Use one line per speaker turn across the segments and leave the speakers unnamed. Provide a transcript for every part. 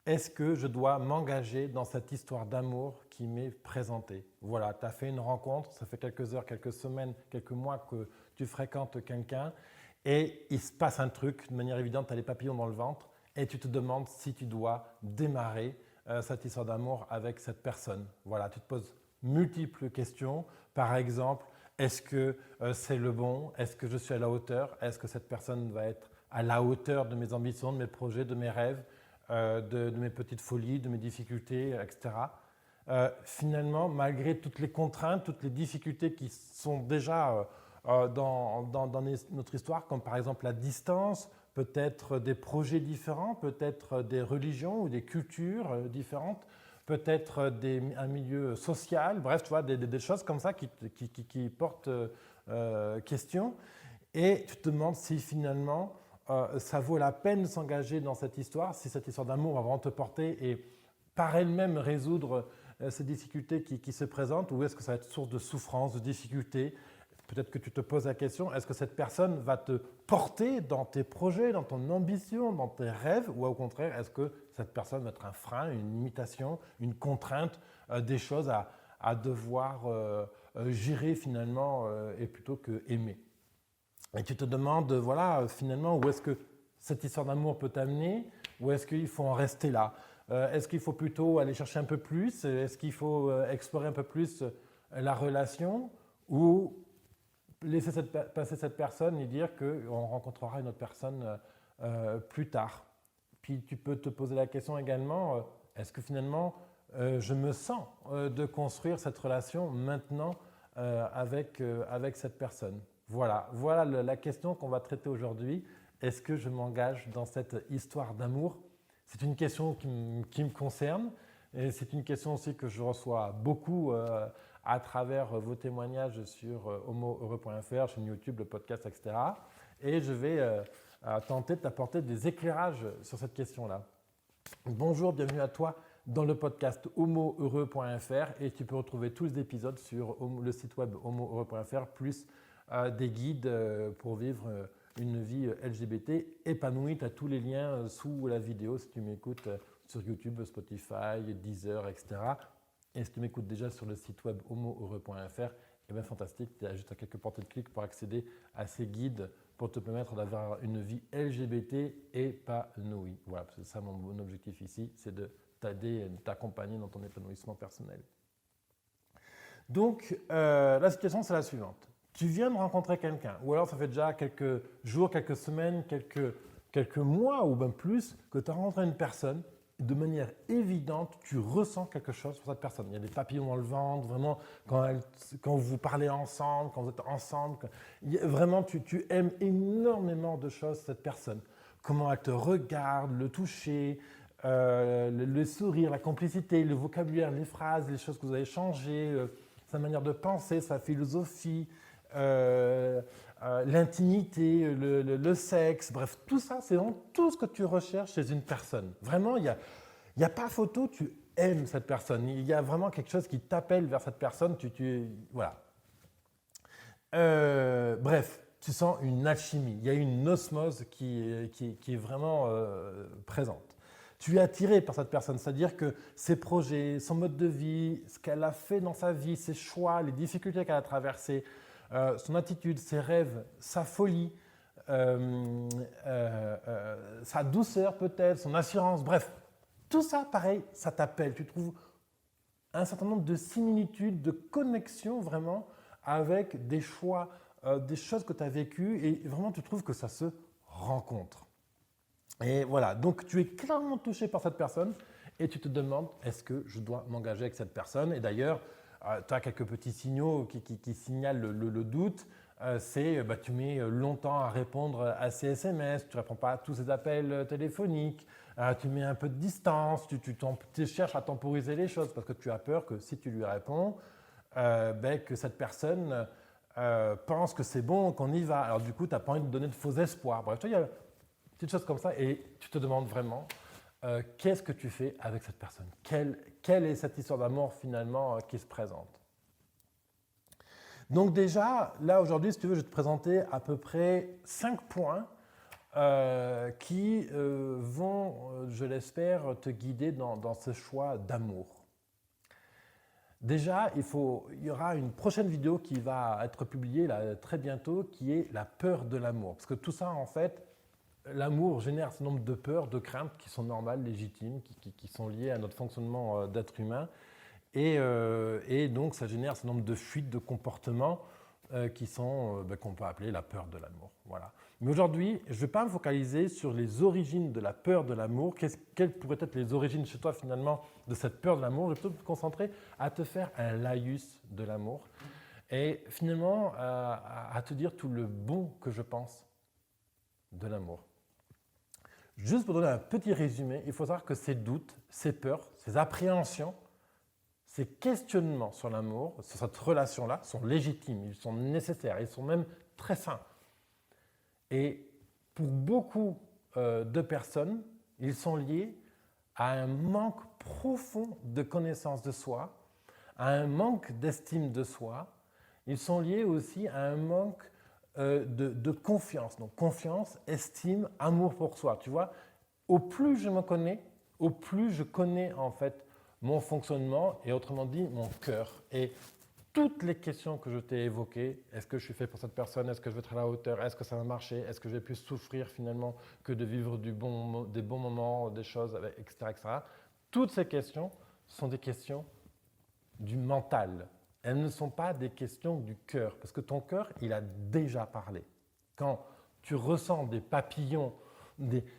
est-ce que je dois m'engager dans cette histoire d'amour qui m'est présentée? Voilà, tu as fait une rencontre, ça fait quelques heures, quelques semaines, quelques mois que tu fréquentes quelqu'un et il se passe un truc, de manière évidente, tu as les papillons dans le ventre et tu te demandes si tu dois démarrer cette histoire d'amour avec cette personne. Voilà, tu te poses multiples questions. Par exemple, est-ce que c'est le bon? Est-ce que je suis à la hauteur? Est-ce que cette personne va être à la hauteur de mes ambitions, de mes projets, de mes rêves, de mes petites folies, de mes difficultés, etc. Finalement, malgré toutes les contraintes, toutes les difficultés qui sont déjà dans notre histoire, comme par exemple la distance, peut-être des projets différents, peut-être des religions ou des cultures différentes, peut-être un milieu social, bref, tu vois, des choses comme ça qui portent question. Et tu te demandes si finalement ça vaut la peine de s'engager dans cette histoire, si cette histoire d'amour va vraiment te porter et par elle-même résoudre ces difficultés qui se présentent, ou est-ce que ça va être source de souffrance, de difficultés? Peut-être que tu te poses la question, est-ce que cette personne va te porter dans tes projets, dans ton ambition, dans tes rêves, ou au contraire, est-ce que cette personne va être un frein, une limitation, une contrainte, des choses à devoir gérer finalement et plutôt que aimer? Et tu te demandes, voilà, finalement, où est-ce que cette histoire d'amour peut t'amener, ou est-ce qu'il faut en rester là? Est-ce qu'il faut plutôt aller chercher un peu plus? Est-ce qu'il faut explorer un peu plus la relation, ou laisser passer cette personne et dire qu'on rencontrera une autre personne plus tard? Puis tu peux te poser la question également, est-ce que finalement je me sens de construire cette relation maintenant avec cette personne? Voilà la question qu'on va traiter aujourd'hui. Est-ce que je m'engage dans cette histoire d'amour? C'est une question qui me concerne et c'est une question aussi que je reçois beaucoup à travers vos témoignages sur homoheureux.fr, chaîne YouTube, le podcast, etc. Et je vais tenter de t'apporter des éclairages sur cette question-là. Bonjour, bienvenue à toi dans le podcast homoheureux.fr et tu peux retrouver tous les épisodes sur le site web homoheureux.fr plus des guides pour vivre une vie LGBT épanouie. Tu as tous les liens sous la vidéo si tu m'écoutes sur YouTube, Spotify, Deezer, etc. Et si tu m'écoutes déjà sur le site web homoheureux.fr, eh bien fantastique, tu as juste à quelques portées de clic pour accéder à ces guides pour te permettre d'avoir une vie LGBT épanouie. Voilà, c'est ça mon objectif ici, c'est de t'aider, de t'accompagner dans ton épanouissement personnel. Donc, la situation, c'est la suivante. Tu viens de rencontrer quelqu'un, ou alors ça fait déjà quelques jours, quelques semaines, quelques mois ou même plus que tu as rencontré une personne. De manière évidente, tu ressens quelque chose pour cette personne. Il y a des papillons dans le ventre, vraiment, quand vous parlez ensemble, quand vous êtes ensemble. Vraiment, tu aimes énormément de choses cette personne. Comment elle te regarde, le toucher, le sourire, la complicité, le vocabulaire, les phrases, les choses que vous avez changées, sa manière de penser, sa philosophie, l'intimité, le sexe, bref, tout ça, c'est vraiment tout ce que tu recherches chez une personne. Vraiment, il n'y a pas photo, tu aimes cette personne. Il y a vraiment quelque chose qui t'appelle vers cette personne. Voilà. Bref, tu sens une alchimie. Il y a une osmose qui est vraiment présente. Tu es attiré par cette personne, c'est-à-dire que ses projets, son mode de vie, ce qu'elle a fait dans sa vie, ses choix, les difficultés qu'elle a traversées, son attitude, ses rêves, sa folie, sa douceur peut-être, son assurance, bref, tout ça pareil, ça t'appelle. Tu trouves un certain nombre de similitudes, de connexions vraiment avec des choix, des choses que tu as vécues et vraiment tu trouves que ça se rencontre. Et voilà, donc tu es clairement touché par cette personne et tu te demandes est-ce que je dois m'engager avec cette personne? Et d'ailleurs, tu as quelques petits signaux qui signalent le doute. Tu mets longtemps à répondre à ces SMS, tu ne réponds pas à tous ces appels téléphoniques, tu mets un peu de distance, tu cherches à temporiser les choses parce que tu as peur que si tu lui réponds, que cette personne pense que c'est bon, qu'on y va. Alors du coup, tu n'as pas envie de donner de faux espoirs. Bref, il y a petites choses comme ça et tu te demandes vraiment qu'est-ce que tu fais avec cette personne? Quelle est cette histoire d'amour finalement qui se présente? Donc déjà, là aujourd'hui, si tu veux, je vais te présenter à peu près 5 points qui vont, je l'espère, te guider dans ce choix d'amour. Déjà, il y aura une prochaine vidéo qui va être publiée là, très bientôt, qui est la peur de l'amour. Parce que tout ça, en fait, l'amour génère ce nombre de peurs, de craintes qui sont normales, légitimes, qui sont liées à notre fonctionnement d'être humain. Et donc, ça génère ce nombre de fuites de comportements qu'on peut appeler la peur de l'amour. Voilà. Mais aujourd'hui, je ne vais pas me focaliser sur les origines de la peur de l'amour. Quelles pourraient être les origines chez toi finalement de cette peur de l'amour? Je vais plutôt me concentrer à te faire un laïus de l'amour et finalement à te dire tout le bon que je pense de l'amour. Juste pour donner un petit résumé, il faut savoir que ces doutes, ces peurs, ces appréhensions, ces questionnements sur l'amour, sur cette relation-là, sont légitimes, ils sont nécessaires, ils sont même très sains. Et pour beaucoup de personnes, ils sont liés à un manque profond de connaissance de soi, à un manque d'estime de soi. Ils sont liés aussi à un manque de confiance. Donc confiance, estime, amour pour soi. Tu vois, au plus je me connais, au plus je connais en fait mon fonctionnement et autrement dit mon cœur. Et toutes les questions que je t'ai évoquées, est-ce que je suis fait pour cette personne, est-ce que je vais être à la hauteur, est-ce que ça va marcher, est-ce que je vais plus souffrir finalement que de vivre des bons moments, des choses, etc., etc. Toutes ces questions sont des questions du mental. Elles ne sont pas des questions du cœur, parce que ton cœur, il a déjà parlé. Quand tu ressens des papillons,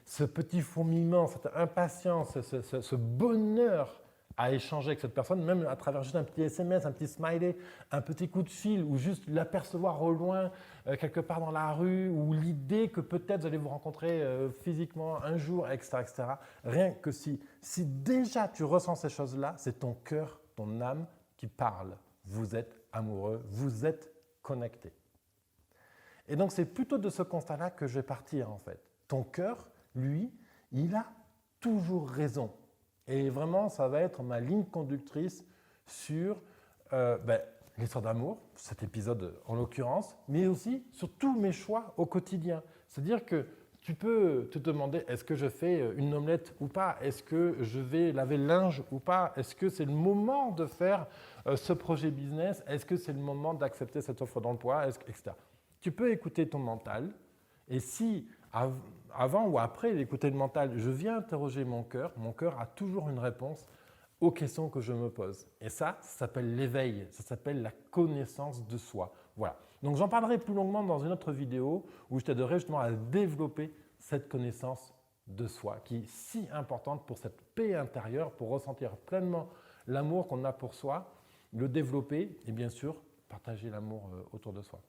ce petit fourmillement, cette impatience, ce bonheur à échanger avec cette personne, même à travers juste un petit SMS, un petit smiley, un petit coup de fil, ou juste l'apercevoir au loin, quelque part dans la rue, ou l'idée que peut-être vous allez vous rencontrer physiquement un jour, etc., etc. Rien que si déjà tu ressens ces choses-là, c'est ton cœur, ton âme qui parle. Vous êtes amoureux, vous êtes connecté. Et donc c'est plutôt de ce constat-là que je vais partir en fait. Ton cœur, lui, il a toujours raison. Et vraiment, ça va être ma ligne conductrice sur l'histoire d'amour, cet épisode en l'occurrence, mais aussi sur tous mes choix au quotidien. C'est-à-dire que tu peux te demander, est-ce que je fais une omelette ou pas? Est-ce que je vais laver le linge ou pas? Est-ce que c'est le moment de faire ce projet business? Est-ce que c'est le moment d'accepter cette offre d'emploi? Etc. Tu peux écouter ton mental et si avant ou après d'écouter le mental, je viens interroger mon cœur a toujours une réponse aux questions que je me pose. Et ça s'appelle l'éveil, ça s'appelle la connaissance de soi. Voilà. Donc j'en parlerai plus longuement dans une autre vidéo où je t'aiderai justement à développer cette connaissance de soi qui est si importante pour cette paix intérieure, pour ressentir pleinement l'amour qu'on a pour soi, le développer et bien sûr partager l'amour autour de soi.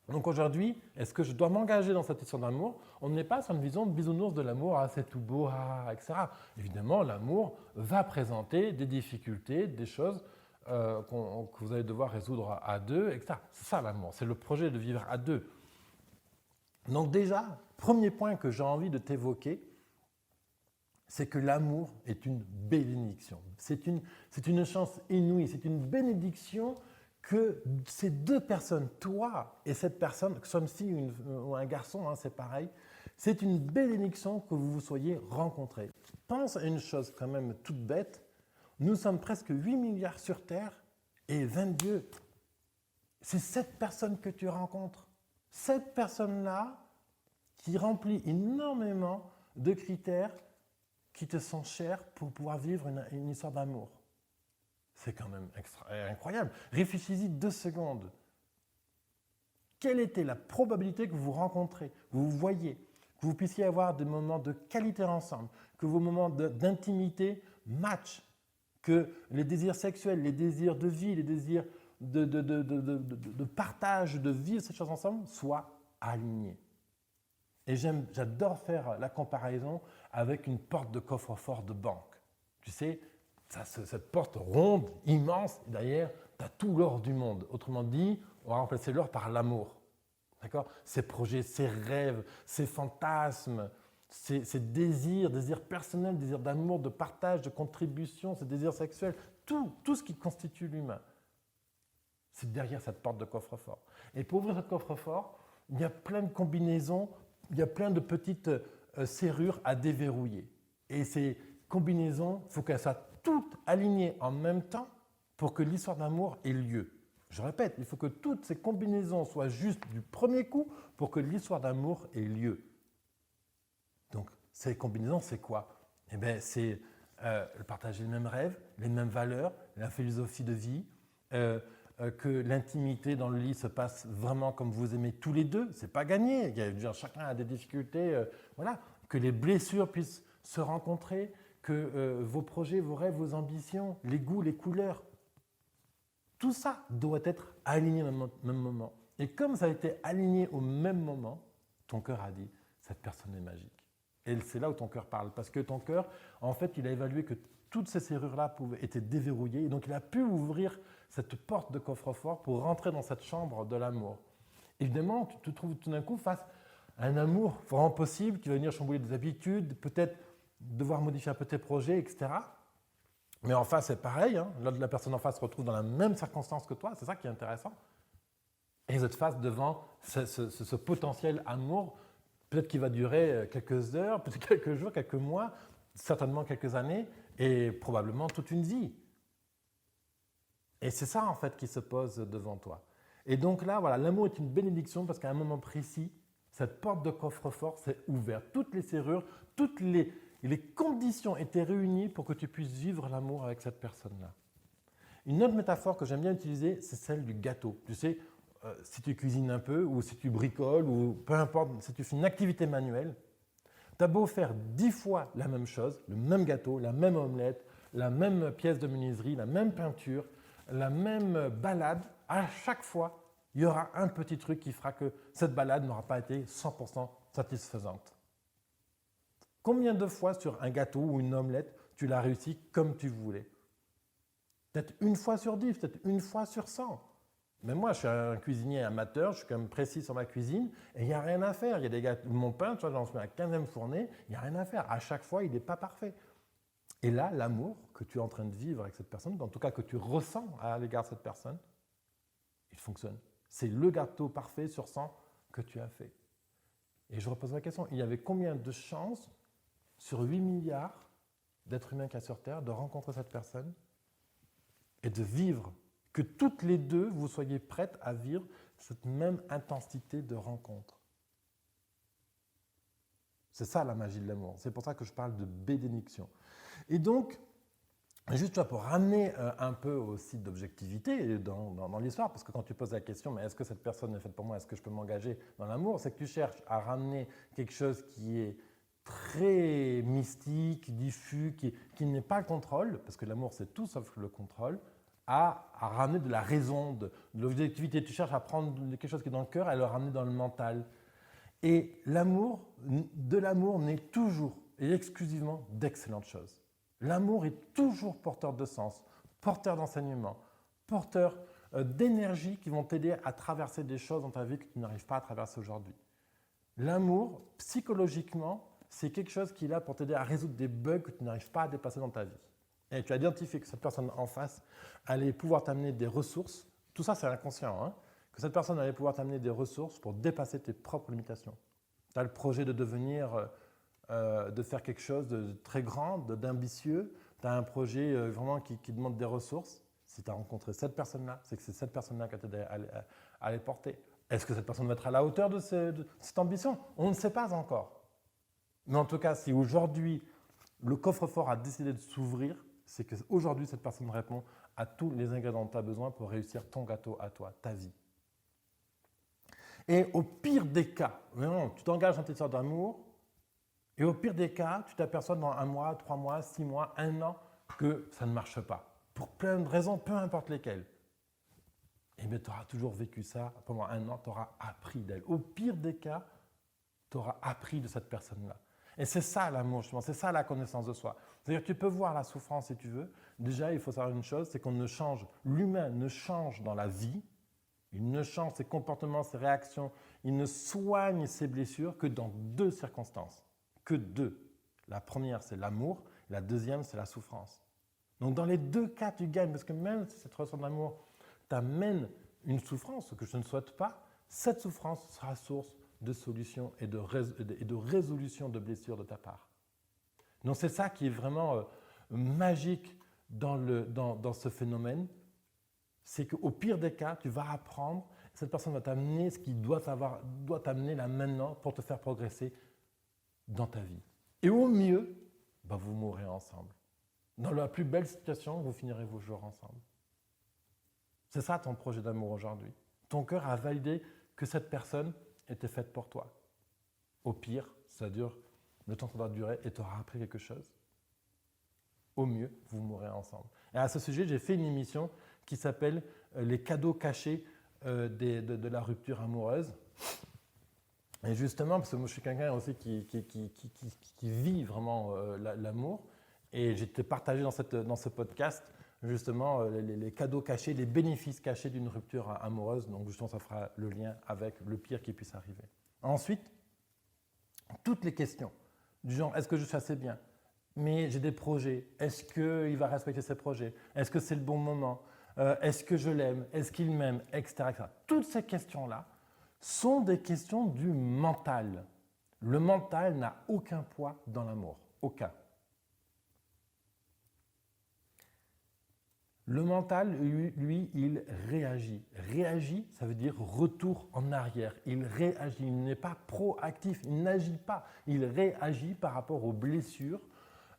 Donc aujourd'hui, est-ce que je dois m'engager dans cette histoire d'amour? On n'est pas sur une vision de bisounours de l'amour, c'est tout beau, etc. Évidemment, l'amour va présenter des difficultés, des choses que vous allez devoir résoudre à deux, etc. C'est ça l'amour, c'est le projet de vivre à deux. Donc déjà, premier point que j'ai envie de t'évoquer, c'est que l'amour est une bénédiction. C'est une chance inouïe, c'est une bénédiction que ces deux personnes, toi et cette personne, que ce soit une fille ou un garçon, c'est pareil, c'est une bénédiction que vous vous soyez rencontrés. Pense à une chose quand même toute bête, nous sommes presque 8 milliards sur Terre et 20 dieux. C'est cette personne que tu rencontres. Cette personne-là qui remplit énormément de critères qui te sont chers pour pouvoir vivre une histoire d'amour. C'est quand même incroyable. Réfléchis-y 2 secondes. Quelle était la probabilité que vous vous rencontrez, vous vous voyez, que vous puissiez avoir des moments de qualité ensemble, que vos moments d'intimité matchent, que les désirs sexuels, les désirs de vie, les désirs de partage, de vivre ces choses ensemble soient alignés. Et j'adore faire la comparaison avec une porte de coffre-fort de banque. Tu sais, cette porte ronde, immense, derrière, tu as tout l'or du monde. Autrement dit, on va remplacer l'or par l'amour. D'accord? Ces projets, ces rêves, ces fantasmes, ces désirs personnels, désirs d'amour, de partage, de contribution, ces désirs sexuels, tout ce qui constitue l'humain. C'est derrière cette porte de coffre-fort. Et pour ouvrir ce coffre-fort, il y a plein de combinaisons il y a plein de petites serrures à déverrouiller. Et ces combinaisons, il faut qu'elles soient toutes alignées en même temps pour que l'histoire d'amour ait lieu. Je répète, il faut que toutes ces combinaisons soient justes du premier coup pour que l'histoire d'amour ait lieu. Donc, ces combinaisons, c'est quoi? Eh bien, c'est partager les mêmes rêves, les mêmes valeurs, la philosophie de vie, que l'intimité dans le lit se passe vraiment comme vous aimez tous les deux. C'est pas gagné. Chacun a des difficultés. Voilà. Que les blessures puissent se rencontrer, que vos projets, vos rêves, vos ambitions, les goûts, les couleurs, tout ça doit être aligné au même moment. Et comme ça a été aligné au même moment, ton cœur a dit, cette personne est magique. Et c'est là où ton cœur parle. Parce que ton cœur, en fait, il a évalué que toutes ces serrures-là étaient déverrouillées. Et donc, il a pu ouvrir cette porte de coffre-fort pour rentrer dans cette chambre de l'amour. Évidemment, tu te trouves tout d'un coup face à un amour vraiment possible qui va venir chambouler des habitudes, peut-être devoir modifier un peu tes projets, etc. Mais en face, c'est pareil. Hein. La personne en face se retrouve dans la même circonstance que toi. C'est ça qui est intéressant. Et vous êtes face devant ce potentiel amour, peut-être qui va durer quelques heures, peut-être quelques jours, quelques mois, certainement quelques années, et probablement toute une vie. Et c'est ça, en fait, qui se pose devant toi. Et donc là, voilà, l'amour est une bénédiction parce qu'à un moment précis, cette porte de coffre-fort s'est ouverte. Toutes les serrures, toutes les conditions étaient réunies pour que tu puisses vivre l'amour avec cette personne-là. Une autre métaphore que j'aime bien utiliser, c'est celle du gâteau. Tu sais, si tu cuisines un peu, ou si tu bricoles, ou peu importe, si tu fais une activité manuelle, tu as beau faire 10 fois la même chose, le même gâteau, la même omelette, la même pièce de menuiserie, la même peinture, la même balade, à chaque fois, il y aura un petit truc qui fera que cette balade n'aura pas été 100% satisfaisante. Combien de fois sur un gâteau ou une omelette, tu l'as réussi comme tu voulais? Peut-être une fois sur 10, peut-être une fois sur 100. Mais moi, je suis un cuisinier amateur, je suis quand même précis sur ma cuisine, et il n'y a rien à faire. Il y a des gâteaux, mon pain, tu vois, j'en suis à la 15e fournée, il n'y a rien à faire. À chaque fois, il n'est pas parfait. Et là, l'amour que tu es en train de vivre avec cette personne, en tout cas que tu ressens à l'égard de cette personne, il fonctionne. C'est le gâteau parfait sur 100 que tu as fait. Et je repose la question, il y avait combien de chances sur 8 milliards d'êtres humains qu'il y a sur Terre de rencontrer cette personne et de vivre, que toutes les deux, vous soyez prêtes à vivre cette même intensité de rencontre. C'est ça la magie de l'amour. C'est pour ça que je parle de bénédiction. Et donc, juste pour ramener un peu aussi d'objectivité dans l'histoire, parce que quand tu poses la question, mais est-ce que cette personne est faite pour moi, est-ce que je peux m'engager dans l'amour, c'est que tu cherches à ramener quelque chose qui est très mystique, diffus, qui n'est pas le contrôle, parce que l'amour c'est tout sauf le contrôle, à ramener de la raison, de l'objectivité. Tu cherches à prendre quelque chose qui est dans le cœur et à le ramener dans le mental. Et de l'amour naît toujours et exclusivement d'excellentes choses. L'amour est toujours porteur de sens, porteur d'enseignement, porteur d'énergie qui vont t'aider à traverser des choses dans ta vie que tu n'arrives pas à traverser aujourd'hui. L'amour, psychologiquement, c'est quelque chose qui est là pour t'aider à résoudre des bugs que tu n'arrives pas à dépasser dans ta vie. Et tu as identifié que cette personne en face allait pouvoir t'amener des ressources, tout ça c'est inconscient, hein, que cette personne allait pouvoir t'amener des ressources pour dépasser tes propres limitations. Tu as le projet de devenir, de faire quelque chose de très grand, d'ambitieux, tu as un projet vraiment qui demande des ressources. Si tu as rencontré cette personne-là, c'est que c'est cette personne-là qui t'a aidé à les porter. Est-ce que cette personne va être à la hauteur de cette ambition? On ne sait pas encore. Mais en tout cas, si aujourd'hui, le coffre-fort a décidé de s'ouvrir, c'est qu'aujourd'hui, cette personne répond à tous les ingrédients dont tu as besoin pour réussir ton gâteau à toi, ta vie. Et au pire des cas, vraiment, tu t'engages dans tes histoires d'amour, et au pire des cas, tu t'aperçois dans 1 mois, 3 mois, 6 mois, 1 an, que ça ne marche pas. Pour plein de raisons, peu importe lesquelles. Et bien, tu auras toujours vécu ça pendant 1 an, tu auras appris d'elle. Au pire des cas, tu auras appris de cette personne-là. Et c'est ça l'amour, justement, c'est ça la connaissance de soi. C'est-à-dire que tu peux voir la souffrance si tu veux. Déjà, il faut savoir une chose, c'est l'humain ne change dans la vie, il ne change ses comportements, ses réactions, il ne soigne ses blessures que dans 2 circonstances. Que 2. La première, c'est l'amour, la deuxième, c'est la souffrance. Donc dans les 2 cas, tu gagnes, parce que même si cette relation d'amour t'amène une souffrance, ce que je ne souhaite pas, cette souffrance sera source de solution et de résolution de blessures de ta part. Donc c'est ça qui est vraiment magique dans ce phénomène, c'est qu'au pire des cas, tu vas apprendre, cette personne va t'amener ce qu'il doit t'amener là maintenant pour te faire progresser dans ta vie. Et au mieux, vous mourrez ensemble. Dans la plus belle situation, vous finirez vos jours ensemble. C'est ça ton projet d'amour aujourd'hui. Ton cœur a validé que cette personne était faite pour toi. Au pire, ça dure le temps que ça doit durer et tu auras appris quelque chose. Au mieux, vous mourrez ensemble. Et à ce sujet, j'ai fait une émission qui s'appelle « Les cadeaux cachés de la rupture amoureuse ». Et justement, parce que moi je suis quelqu'un aussi qui vit vraiment l'amour, et j'ai été partagé dans ce podcast justement les cadeaux cachés, les bénéfices cachés d'une rupture amoureuse. Donc justement, ça fera le lien avec le pire qui puisse arriver. Ensuite, toutes les questions du genre, est-ce que je suis assez bien? Mais j'ai des projets. Est-ce qu'il va respecter ses projets? Est-ce que c'est le bon moment? Est-ce que je l'aime? Est-ce qu'il m'aime? Etc., etc. Toutes ces questions-là sont des questions du mental. Le mental n'a aucun poids dans l'amour. Aucun. Le mental, lui, il réagit. Réagit, ça veut dire retour en arrière. Il réagit, il n'est pas proactif, il n'agit pas. Il réagit par rapport aux blessures,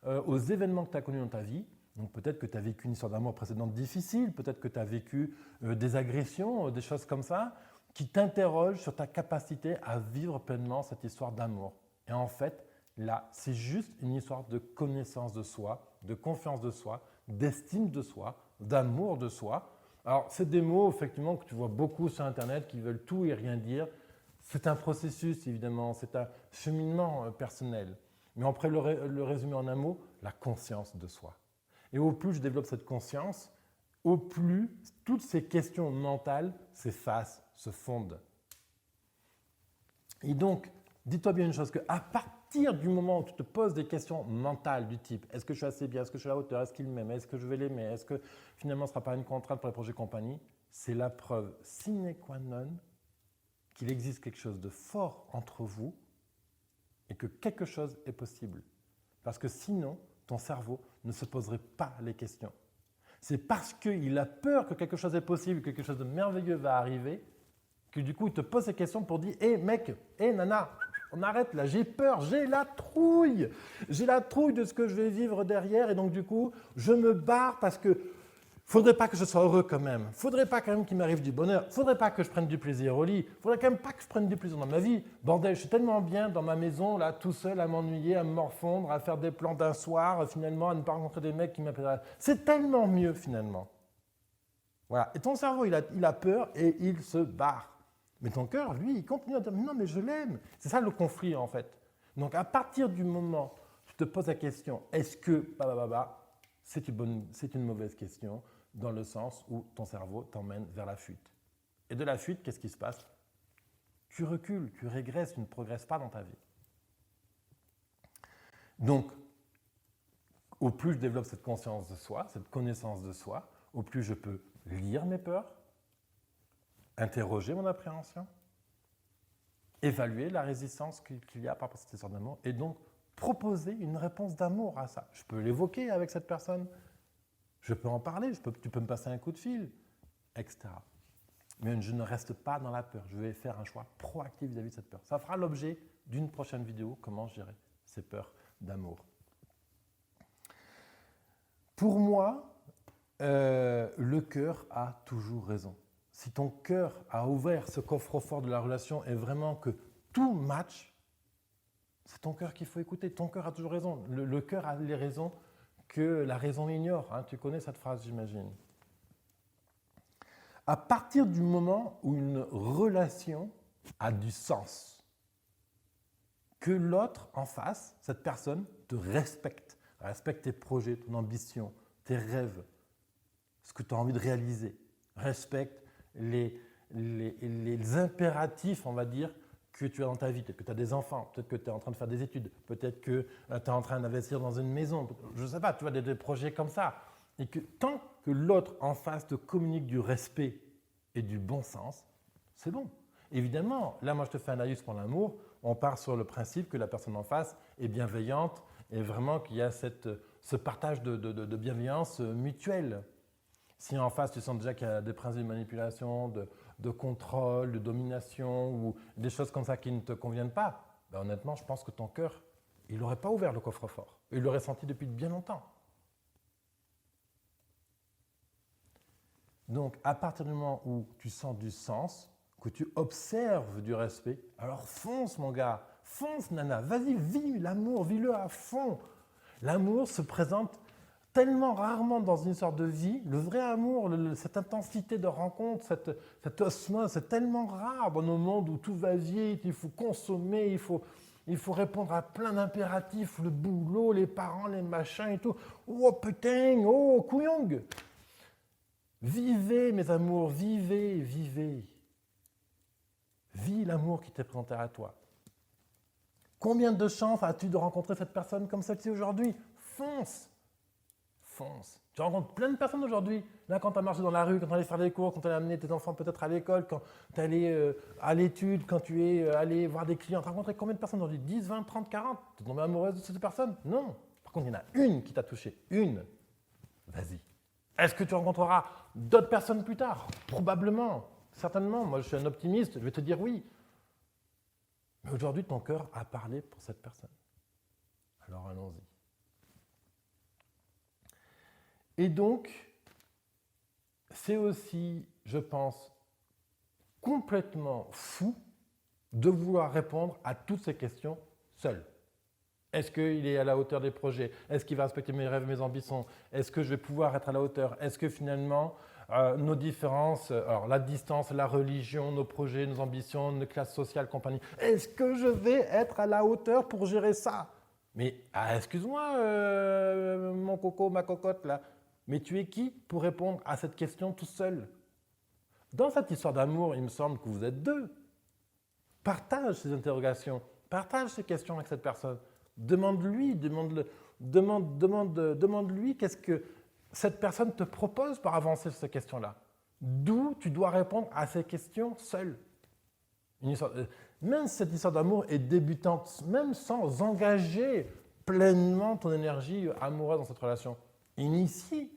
aux événements que tu as connus dans ta vie. Donc peut-être que tu as vécu une histoire d'amour précédente difficile, peut-être que tu as vécu des agressions, des choses comme ça, qui t'interrogent sur ta capacité à vivre pleinement cette histoire d'amour. Et en fait, là, c'est juste une histoire de connaissance de soi, de confiance de soi, d'estime de soi, d'amour de soi. Alors, c'est des mots, effectivement, que tu vois beaucoup sur Internet qui veulent tout et rien dire. C'est un processus, évidemment, c'est un cheminement personnel. Mais on pourrait le résumer en un mot, la conscience de soi. Et au plus je développe cette conscience, au plus toutes ces questions mentales s'effacent, se fondent. Et donc, dis-toi bien une chose, qu'à partir du moment où tu te poses des questions mentales du type « est-ce que je suis assez bien? Est-ce que je suis à la hauteur? Est-ce qu'il m'aime? Est-ce que je vais l'aimer? Est-ce que finalement ce ne sera pas une contrainte pour les projets compagnie ?» C'est la preuve sine qua non qu'il existe quelque chose de fort entre vous et que quelque chose est possible. Parce que sinon, ton cerveau ne se poserait pas les questions. C'est parce qu'il a peur que quelque chose est possible, que quelque chose de merveilleux va arriver, que du coup, il te pose ces questions pour dire « Hé mec, hé nana, on arrête là, j'ai peur, j'ai la trouille de ce que je vais vivre derrière et donc du coup, je me barre parce que faudrait pas que je sois heureux quand même, faudrait pas quand même qu'il m'arrive du bonheur, faudrait pas que je prenne du plaisir au lit, faudrait quand même pas que je prenne du plaisir dans ma vie. Bordel, je suis tellement bien dans ma maison, là, tout seul, à m'ennuyer, à me morfondre, à faire des plans d'un soir, finalement, à ne pas rencontrer des mecs qui m'appellent. C'est tellement mieux finalement. Voilà. Et ton cerveau, il a peur et il se barre. Mais ton cœur, lui, il continue à dire « non, mais je l'aime ». C'est ça le conflit, en fait. Donc, à partir du moment où tu te poses la question « est-ce que… » c'est une mauvaise question dans le sens où ton cerveau t'emmène vers la fuite. Et de la fuite, qu'est-ce qui se passe? Tu recules, tu régresses, tu ne progresses pas dans ta vie. Donc, au plus je développe cette conscience de soi, cette connaissance de soi, au plus je peux lire mes peurs, interroger mon appréhension, évaluer la résistance qu'il y a par rapport à cette histoire d'amour et donc proposer une réponse d'amour à ça. Je peux l'évoquer avec cette personne, je peux en parler, tu peux me passer un coup de fil, etc. Mais je ne reste pas dans la peur, je vais faire un choix proactif vis-à-vis de cette peur. Ça fera l'objet d'une prochaine vidéo, comment gérer ces peurs d'amour. Pour moi, le cœur a toujours raison. Si ton cœur a ouvert ce coffre-fort de la relation et vraiment que tout match, c'est ton cœur qu'il faut écouter. Ton cœur a toujours raison. Le cœur a les raisons que la raison ignore. Hein, tu connais cette phrase, j'imagine. À partir du moment où une relation a du sens, que l'autre en face, cette personne, te respecte tes projets, ton ambition, tes rêves, ce que tu as envie de réaliser, respecte les impératifs, on va dire, que tu as dans ta vie. Peut-être que tu as des enfants, peut-être que tu es en train de faire des études, peut-être que tu es en train d'investir dans une maison, je ne sais pas, tu vois, des projets comme ça. Et que tant que l'autre en face te communique du respect et du bon sens, c'est bon. Évidemment, là, moi, je te fais un laïus pour l'amour. On part sur le principe que la personne en face est bienveillante et vraiment qu'il y a ce partage de bienveillance mutuelle. Si en face, tu sens déjà qu'il y a des principes de manipulation, de contrôle, de domination ou des choses comme ça qui ne te conviennent pas, ben honnêtement, je pense que ton cœur, il n'aurait pas ouvert le coffre-fort. Il l'aurait senti depuis bien longtemps. Donc, à partir du moment où tu sens du sens, que tu observes du respect, alors fonce, mon gars, fonce, nana, vas-y, vis l'amour, vis-le à fond. L'amour se présente tellement rarement dans une sorte de vie. Le vrai amour, cette intensité de rencontre, cette osmose, c'est tellement rare dans nos mondes où tout va vite, il faut consommer, il faut répondre à plein d'impératifs, le boulot, les parents, les machins et tout. Oh putain, oh couillong. Vivez, mes amours, vivez, vivez. Vis l'amour qui t'est présenté à toi. Combien de chances as-tu de rencontrer cette personne comme celle-ci aujourd'hui? Fonce. Fonce. Tu rencontres plein de personnes aujourd'hui. Là, quand tu as marché dans la rue, quand tu allais faire des cours, quand tu allais amener tes enfants peut-être à l'école, quand tu allais à l'étude, quand tu es allé voir des clients. Tu as rencontré combien de personnes aujourd'hui? 10, 20, 30, 40? Tu es tombé amoureuse de cette personne? Non. Par contre, il y en a une qui t'a touché. Une. Vas-y. Est-ce que tu rencontreras d'autres personnes plus tard? Probablement. Certainement. Moi, je suis un optimiste. Je vais te dire oui. Mais aujourd'hui, ton cœur a parlé pour cette personne. Alors allons-y. Et donc, c'est aussi, je pense, complètement fou de vouloir répondre à toutes ces questions seul. Est-ce qu'il est à la hauteur des projets? Est-ce qu'il va respecter mes rêves, mes ambitions? Est-ce que je vais pouvoir être à la hauteur? Est-ce que finalement, nos différences, alors la distance, la religion, nos projets, nos ambitions, nos classes sociales, compagnie, est-ce que je vais être à la hauteur pour gérer ça? Mais excuse-moi, mon coco, ma cocotte, là, mais tu es qui pour répondre à cette question tout seul? Dans cette histoire d'amour, il me semble que vous êtes deux. Partage ces interrogations, partage ces questions avec cette personne. Demande-lui, demande-lui qu'est-ce que cette personne te propose pour avancer sur ces questions-là. D'où tu dois répondre à ces questions seul. Même si cette histoire d'amour est débutante, même sans engager pleinement ton énergie amoureuse dans cette relation, initie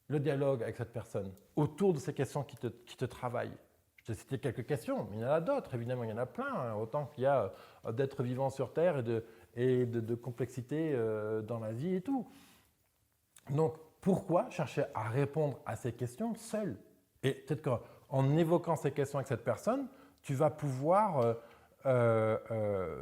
le dialogue avec cette personne autour de ces questions qui te travaillent. Je t'ai cité quelques questions, mais il y en a d'autres, évidemment, il y en a plein, hein, autant qu'il y a d'êtres vivants sur Terre et de complexité dans la vie et tout. Donc, pourquoi chercher à répondre à ces questions seul? Et peut-être qu'en évoquant ces questions avec cette personne, tu vas pouvoir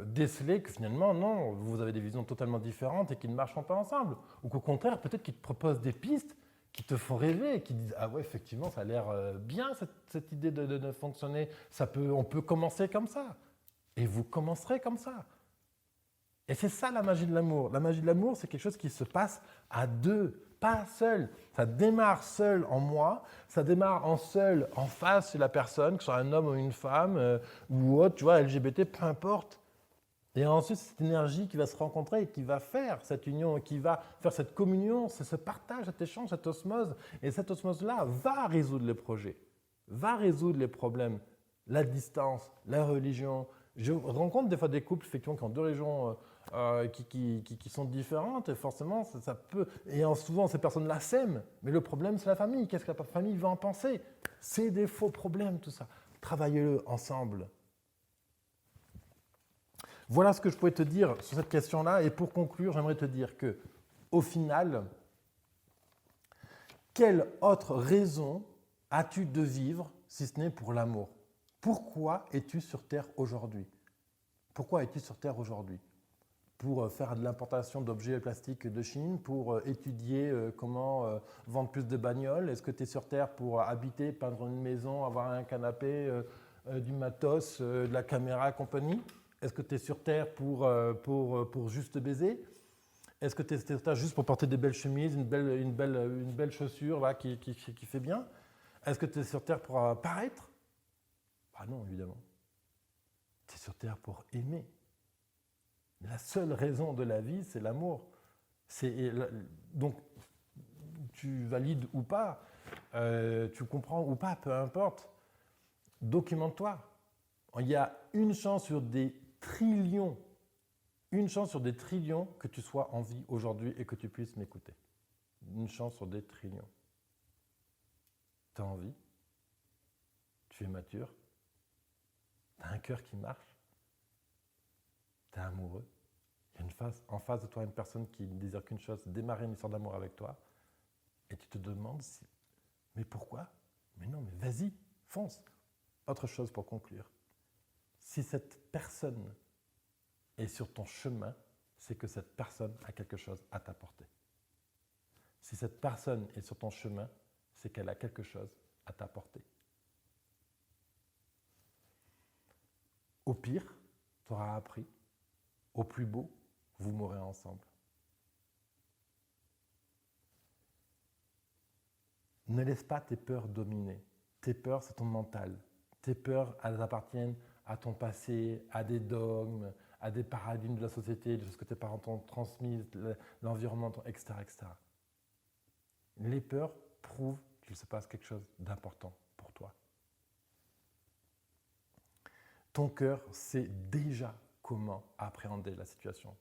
déceler que finalement, non, vous avez des visions totalement différentes et qui ne marcheront pas ensemble. Ou qu'au contraire, peut-être qu'ils te proposent des pistes qui te font rêver et qui disent « Ah ouais, effectivement, ça a l'air bien cette idée de fonctionner, on peut commencer comme ça. » Et vous commencerez comme ça. Et c'est ça la magie de l'amour. La magie de l'amour, c'est quelque chose qui se passe à deux, pas seul. Ça démarre seul en moi, ça démarre en seul en face de la personne, que ce soit un homme ou une femme ou autre, tu vois, LGBT, peu importe. Et ensuite, cette énergie qui va se rencontrer et qui va faire cette union, qui va faire cette communion, c'est ce partage, cet échange, cette osmose. Et cette osmose-là va résoudre les projets, va résoudre les problèmes, la distance, la religion. Je rencontre des fois des couples effectivement, qui ont deux religions qui sont différentes et forcément, ça peut… Et souvent, ces personnes-là s'aiment. Mais le problème, c'est la famille. Qu'est-ce que la famille va en penser? C'est des faux problèmes, tout ça. Travaillez-le ensemble. Voilà ce que je pouvais te dire sur cette question-là. Et pour conclure, j'aimerais te dire que, au final, quelle autre raison as-tu de vivre si ce n'est pour l'amour? Pourquoi es-tu sur Terre aujourd'hui? Pourquoi es-tu sur Terre aujourd'hui? Pour faire de l'importation d'objets plastiques de Chine, pour étudier comment vendre plus de bagnoles? Est-ce que tu es sur Terre pour habiter, peindre une maison, avoir un canapé, du matos, de la caméra et compagnie? Est-ce que tu es sur Terre pour juste baiser? Est-ce que tu es sur Terre juste pour porter des belles chemises, une belle chaussure là, qui fait bien? Est-ce que tu es sur Terre pour paraître? Ah non, évidemment. Tu es sur Terre pour aimer. La seule raison de la vie, c'est l'amour. Donc, tu valides ou pas, tu comprends ou pas, peu importe. Documente-toi. Il y a une chance sur des trillions, que tu sois en vie aujourd'hui et que tu puisses m'écouter. Une chance sur des trillions. Tu as envie, tu es mature, tu as un cœur qui marche, tu es amoureux. Il y a en face de toi une personne qui ne désire qu'une chose, démarrer une histoire d'amour avec toi. Et tu te demandes, mais pourquoi? Mais non, mais vas-y, fonce. Autre chose pour conclure. Si cette personne est sur ton chemin, c'est que cette personne a quelque chose à t'apporter. Si cette personne est sur ton chemin, c'est qu'elle a quelque chose à t'apporter. Au pire, tu auras appris. Au plus beau, vous mourrez ensemble. Ne laisse pas tes peurs dominer. Tes peurs, c'est ton mental. Tes peurs, elles appartiennent à ton passé, à des dogmes, à des paradigmes de la société, des choses que tes parents t'ont transmises, l'environnement, etc., etc. Les peurs prouvent qu'il se passe quelque chose d'important pour toi. Ton cœur sait déjà comment appréhender la situation.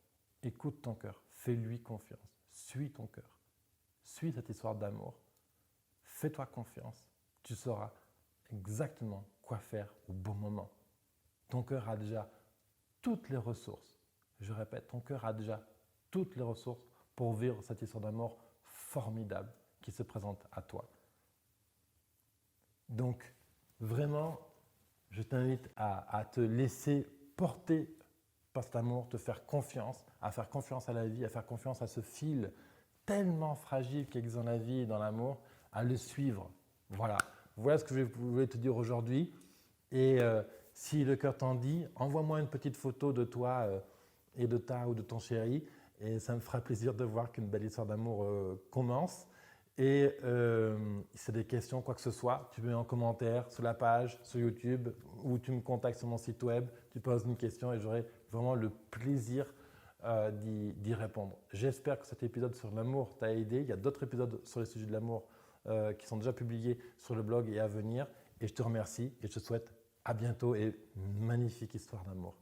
Écoute ton cœur, fais-lui confiance, suis ton cœur, suis cette histoire d'amour, fais-toi confiance, tu sauras exactement quoi faire au bon moment. Ton cœur a déjà toutes les ressources, je répète, ton cœur a déjà toutes les ressources pour vivre cette histoire d'amour formidable qui se présente à toi. Donc, vraiment, je t'invite à te laisser porter par cet amour, te faire confiance, à faire confiance à la vie, à faire confiance à ce fil tellement fragile qui existe dans la vie et dans l'amour, à le suivre. Voilà ce que je voulais te dire aujourd'hui. Et si le cœur t'en dit, envoie-moi une petite photo de toi et de ta ou de ton chéri. Et ça me fera plaisir de voir qu'une belle histoire d'amour commence. Et si tu as des questions, quoi que ce soit, tu mets en commentaire sur la page, sur YouTube, ou tu me contactes sur mon site web, tu poses une question et j'aurai vraiment le plaisir d'y répondre. J'espère que cet épisode sur l'amour t'a aidé. Il y a d'autres épisodes sur les sujets de l'amour qui sont déjà publiés sur le blog et à venir. Et je te remercie et je te souhaite à bientôt et une magnifique histoire d'amour.